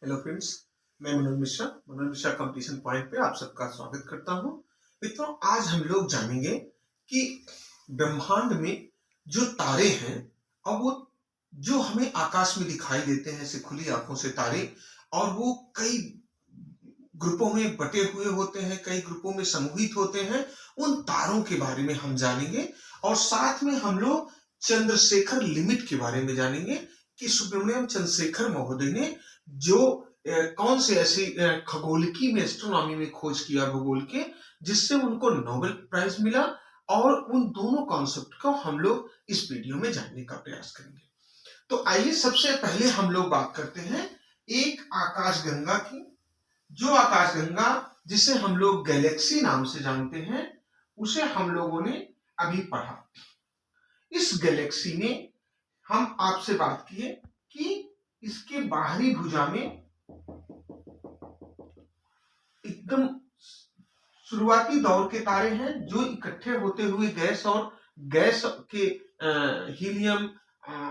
Hello friends, मैं Manoj Mishra competition point पे आप सबका स्वागत करता हूं। मित्रों, आज हम लोग जानेंगे कि ब्रह्मांड में जो तारे हैं और वो जो हमें आकाश में दिखाई देते हैं ऐसे खुली आंखों से तारे, और वो कई ग्रुपों में बटे हुए होते हैं, कई ग्रुपों में समूहित होते हैं। उन तारों के बारे में हम जानेंगे और साथ में हम लोग चंद्रशेखर लिमिट के बारे में जानेंगे कि सुब्रमण्यम चंद्रशेखर महोदय ने जो कौन से ऐसे खगोलिकी में, एस्ट्रोनॉमी में खोज किया भूगोल के, जिससे उनको नोबेल प्राइज मिला। और उन दोनों कॉन्सेप्ट को हम लोग इस वीडियो में जानने का प्रयास करेंगे। तो आइए सबसे पहले हम लोग बात करते हैं एक आकाशगंगा की। जो आकाशगंगा जिसे हम लोग गैलेक्सी नाम से जानते हैं, उसे हम लोगों ने अभी पढ़ा। इस गैलेक्सी में हम आपसे बात किए कि इसके बाहरी भुजा में एकदम शुरुआती दौर के तारे हैं जो इकट्ठे होते हुए गैस के हीलियम,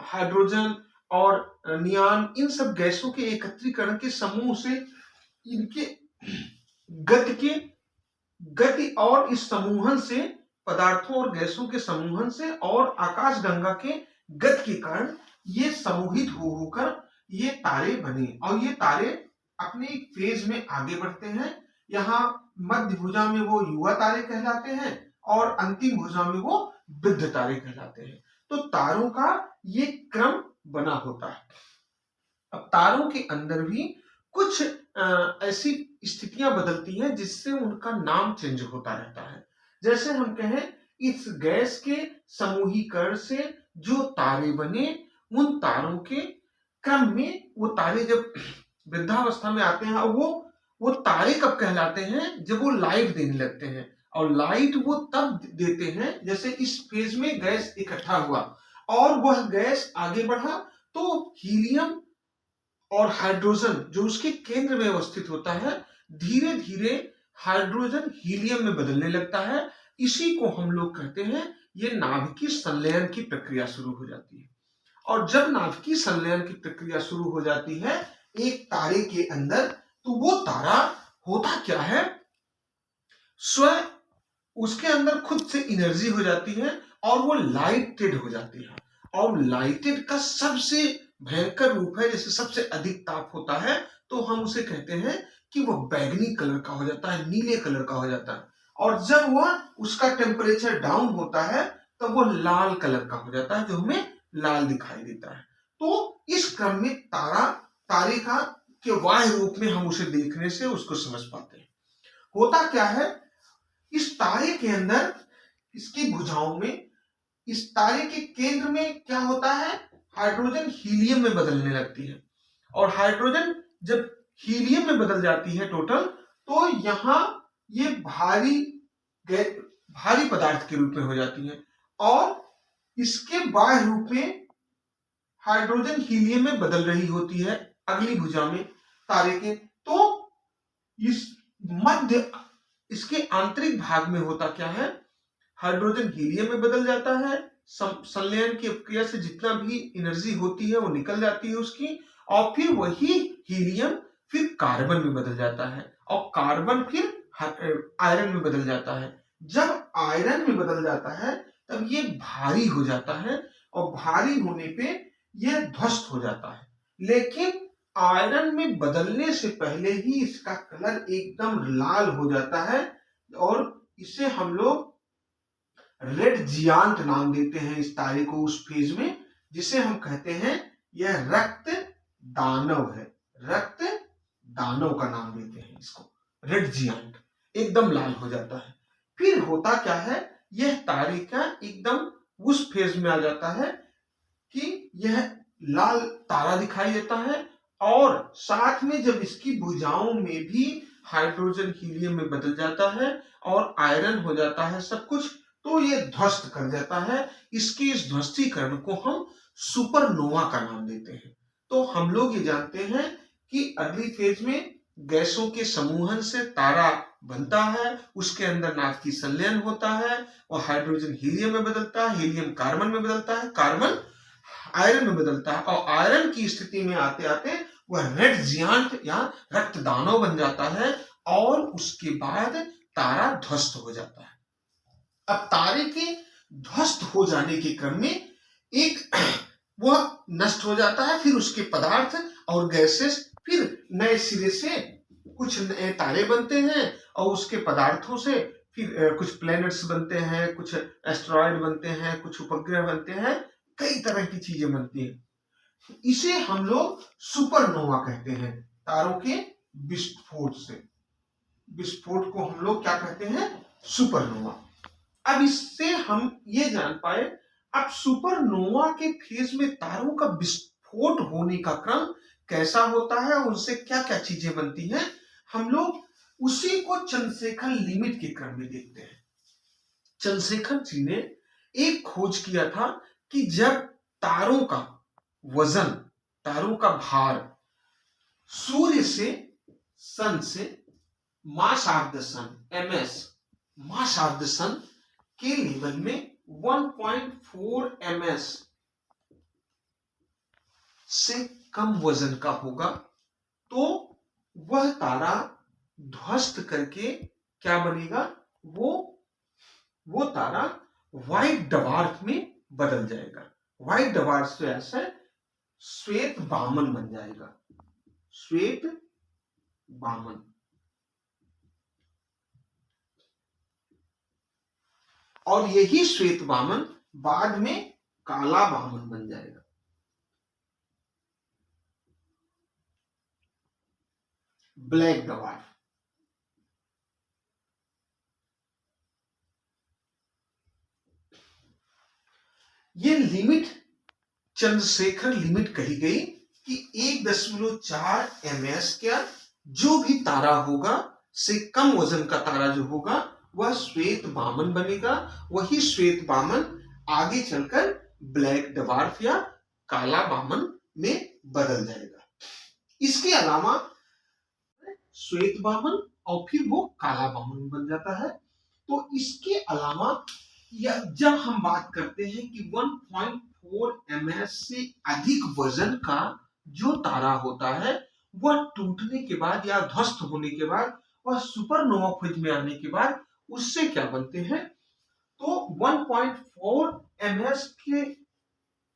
हाइड्रोजन और नियान, इन सब गैसों के एकत्रीकरण के समूह से इनके गति और इस समूहन से, पदार्थों और गैसों के समूहन से और आकाशगंगा के गति के कारण ये समूहित होकर ये तारे बने। और ये तारे अपने एक फेज में आगे बढ़ते हैं। यहाँ मध्य भुजा में वो युवा तारे कहलाते हैं और अंतिम भुजा में वो वृद्ध तारे कहलाते हैं। तो तारों का ये क्रम बना होता है। अब तारों के अंदर भी कुछ ऐसी स्थितियां बदलती हैं जिससे उनका नाम चेंज होता रहता है। जैसे हम कहें, इस गैस के समूहीकरण से जो तारे बने, उन तारों के क्रम में वो तारे जब वृद्धावस्था में आते हैं, वो तारे कब कहलाते हैं? जब वो लाइट देने लगते हैं। और लाइट वो तब देते हैं जैसे इस फेज में गैस इकट्ठा हुआ और वह गैस आगे बढ़ा तो हीलियम और हाइड्रोजन जो उसके केंद्र में अवस्थित होता है, धीरे धीरे हाइड्रोजन हीलियम में बदलने लगता है। इसी को हम लोग कहते हैं, ये नाभिकीय संलयन की प्रक्रिया शुरू हो जाती है। और जब नाभिकीय संलयन की प्रक्रिया शुरू हो जाती है एक तारे के अंदर, तो वो तारा होता क्या है, स्वयं उसके अंदर खुद से एनर्जी हो जाती है और वो लाइटेड हो जाती है। और लाइटेड का सबसे भयंकर रूप है, जैसे सबसे अधिक ताप होता है तो हम उसे कहते हैं कि वो बैगनी कलर का हो जाता है, नीले कलर का हो जाता है। और जब वह उसका टेम्परेचर डाउन होता है तब वो लाल कलर का हो जाता है, जो हमें लाल दिखाई देता है। तो इस क्रम में तारे का के बाह्य रूप में हम उसे देखने से उसको समझ पाते हैं। होता क्या है, इस तारे के अंदर, इसकी भुजाओं में, इस तारे के केंद्र में क्या होता है, हाइड्रोजन हीलियम में बदलने लगती है। और हाइड्रोजन जब हीलियम में बदल जाती है टोटल, तो यहां ये भारी पदार्थ के रूप में हो जाती है और इसके बाह्य रूप में हाइड्रोजन हीलियम में बदल रही होती है अगली भुजा में तारे के। तो इस मध्य, इसके आंतरिक भाग में होता क्या है, हाइड्रोजन हीलियम में बदल जाता है। संलयन की प्रक्रिया से जितना भी एनर्जी होती है वो निकल जाती है उसकी, और फिर वही हीलियम फिर कार्बन में बदल जाता है और कार्बन फिर आयरन में बदल जाता है। जब आयरन में बदल जाता है तब ये भारी हो जाता है और भारी होने पे ये ध्वस्त हो जाता है। लेकिन आयरन में बदलने से पहले ही इसका कलर एकदम लाल हो जाता है और इसे हम लोग रेड जियांट नाम देते हैं इस तारे को उस फेज में, जिसे हम कहते हैं यह रक्त दानव है। रक्त दानव का नाम देते हैं इसको, रेड जियांट, एकदम लाल हो जाता है। फिर होता क्या है, यह तारे का एकदम उस फेज में आ जाता है कि यह लाल तारा दिखाई देता है और साथ में जब इसकी भुजाओं में भी हाइड्रोजन हीलियम में बदल जाता है और आयरन हो जाता है सब कुछ, तो ये ध्वस्त कर जाता है। इसकी इस ध्वस्तीकरण को हम सुपरनोवा का नाम देते हैं। तो हम लोग ये जानते हैं कि अगली फेज में गैसों के समूहन से तारा बनता है, उसके अंदर नाभिकीय संलयन होता है और हाइड्रोजन हीलियम में बदलता है, हीलियम कार्बन में बदलता है, कार्बन आयरन में बदलता है और आयरन की स्थिति में आते आते वह रेड जियांट या रक्त दानव बन जाता है और उसके बाद तारा ध्वस्त हो जाता है। अब तारे के ध्वस्त हो जाने के क्रम में एक वह नष्ट हो जाता है, फिर उसके पदार्थ और गैसेस फिर नए सिरे से कुछ नए तारे बनते हैं और उसके पदार्थों से फिर कुछ प्लैनेट्स बनते हैं, कुछ एस्टेरॉयड बनते हैं, कुछ उपग्रह बनते हैं, कई तरह की चीजें बनती हैं। इसे हम लोग सुपरनोवा कहते हैं। तारों के विस्फोट से, विस्फोट को हम लोग क्या कहते हैं? सुपरनोवा। अब इससे हम ये जान पाए, अब सुपरनोवा के फेज में तारों का विस्फोट होने का क्रम कैसा होता है, उनसे क्या क्या चीजें बनती हैं, हम लोग उसी को चंद्रशेखर लिमिट के क्रम में देखते हैं। चंद्रशेखर जी ने एक खोज किया था कि जब तारों का वजन, तारों का भार सूर्य से, सन से, mass of the sun, ms, mass of the sun के लेवल में 1.4 ms से कम वजन का होगा तो वह तारा ध्वस्त करके क्या बनेगा? वो तारा व्हाइट डवार्फ में बदल जाएगा। व्हाइट डवार्फ से ऐसा श्वेत वामन बन जाएगा, श्वेत वामन। और यही श्वेत वामन बाद में काला वामन बन जाएगा। Black dwarf. ये लिमिट चंद्रशेखर लिमिट कही गई कि 1.4 ms का जो भी तारा होगा से कम वजन का तारा जो होगा वह श्वेत वामन बनेगा। वही श्वेत वामन आगे चलकर ब्लैक डवार्फ या काला वामन में बदल जाएगा। इसके अलावा श्वेत वामन और फिर वो काला वामन बन जाता है। तो इसके अलावा या जब हम बात करते हैं कि 1.4 ms से अधिक वजन का जो तारा होता है वह टूटने के बाद या ध्वस्त होने के बाद, वह सुपरनोवा फेज में आने के बाद उससे क्या बनते हैं? तो 1.4 ms के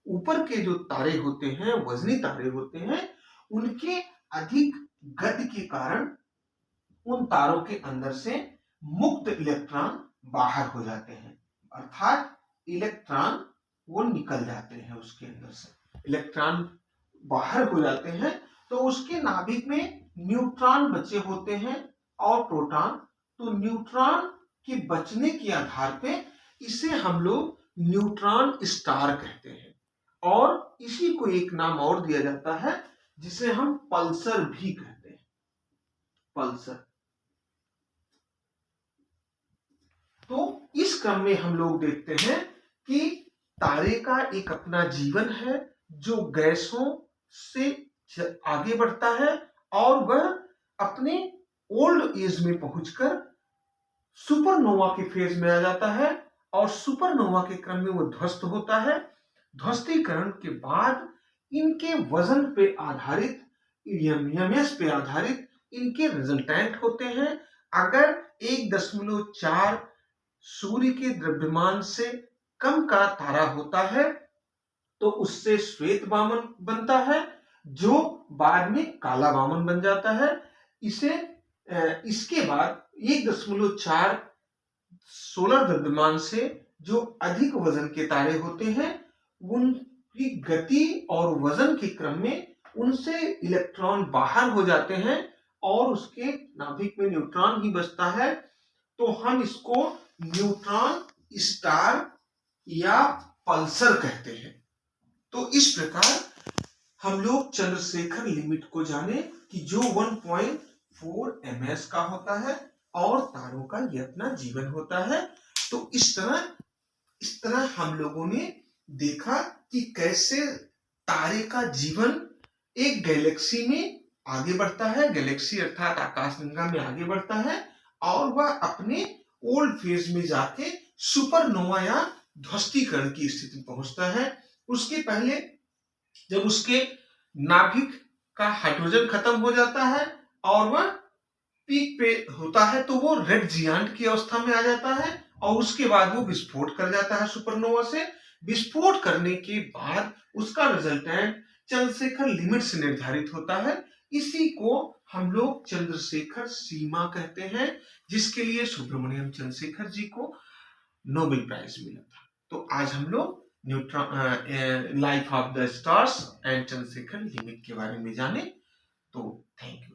ऊपर के जो तारे होते हैं, वजनी तारे होते हैं, उनके अधिक गति के कारण उन तारों के अंदर से मुक्त इलेक्ट्रॉन बाहर हो जाते हैं, अर्थात इलेक्ट्रॉन वो निकल जाते हैं, उसके अंदर से इलेक्ट्रॉन बाहर हो जाते हैं। तो उसके नाभिक में न्यूट्रॉन बचे होते हैं और प्रोटॉन। तो न्यूट्रॉन के बचने के आधार पे इसे हम लोग न्यूट्रॉन स्टार कहते हैं और इसी को एक नाम और दिया जाता है जिसे हम पल्सर भी कहते हैं, पल्सर। तो इस क्रम में हम लोग देखते हैं कि तारे का एक अपना जीवन है जो गैसों से आगे बढ़ता है और वह अपने ओल्ड एज में पहुंचकर सुपरनोवा के फेज में आ जाता है और सुपरनोवा के क्रम में वो ध्वस्त होता है। ध्वस्तीकरण के बाद इनके वजन पे आधारित, ms पे आधारित इनके रिजल्टेंट होते हैं। अगर 1.4 सूर्य के द्रव्यमान से कम का तारा होता है तो उससे श्वेत वामन बनता है जो बाद में काला वामन बन जाता है। इसके बाद 1.4 सोलर द्रव्यमान से जो अधिक वजन के तारे होते हैं उनकी गति और वजन के क्रम में उनसे इलेक्ट्रॉन बाहर हो जाते हैं और उसके नाभिक में न्यूट्रॉन ही बचता है। तो हम इसको न्यूट्रॉन स्टार या पल्सर कहते हैं। तो इस प्रकार हम लोग चंद्रशेखर लिमिट को जाने कि जो 1.4 ms का होता है और तारों का ये अपना जीवन होता है। तो इस तरह हम लोगों ने देखा कि कैसे तारे का जीवन एक गैलेक्सी में आगे बढ़ता है, गैलेक्सी अर्थात आकाशगंगा में आगे बढ़ता है और वह अपने ओल्ड फेज में जाके सुपरनोवा या ध्वस्तीकरण की स्थिति में पहुंचता है। उसके पहले जब उसके नाभिक का हाइड्रोजन खत्म हो जाता है और वह पीक पे होता है, तो वो रेड जियांट की अवस्था में आ जाता है और उसके बाद वो विस्फोट कर जाता है सुपरनोवा से। विस्फोट करने के बाद उसका रिजल्टेंट चंद्रशेखर लिमिट से निर्धारित होता है। इसी को हम लोग चंद्रशेखर सीमा कहते हैं, जिसके लिए सुब्रमण्यम चंद्रशेखर जी को नोबेल प्राइज मिला था। तो आज हम लोग neutron life of the stars and Chandrashekhar limit के बारे में जाने। तो थैंक यू।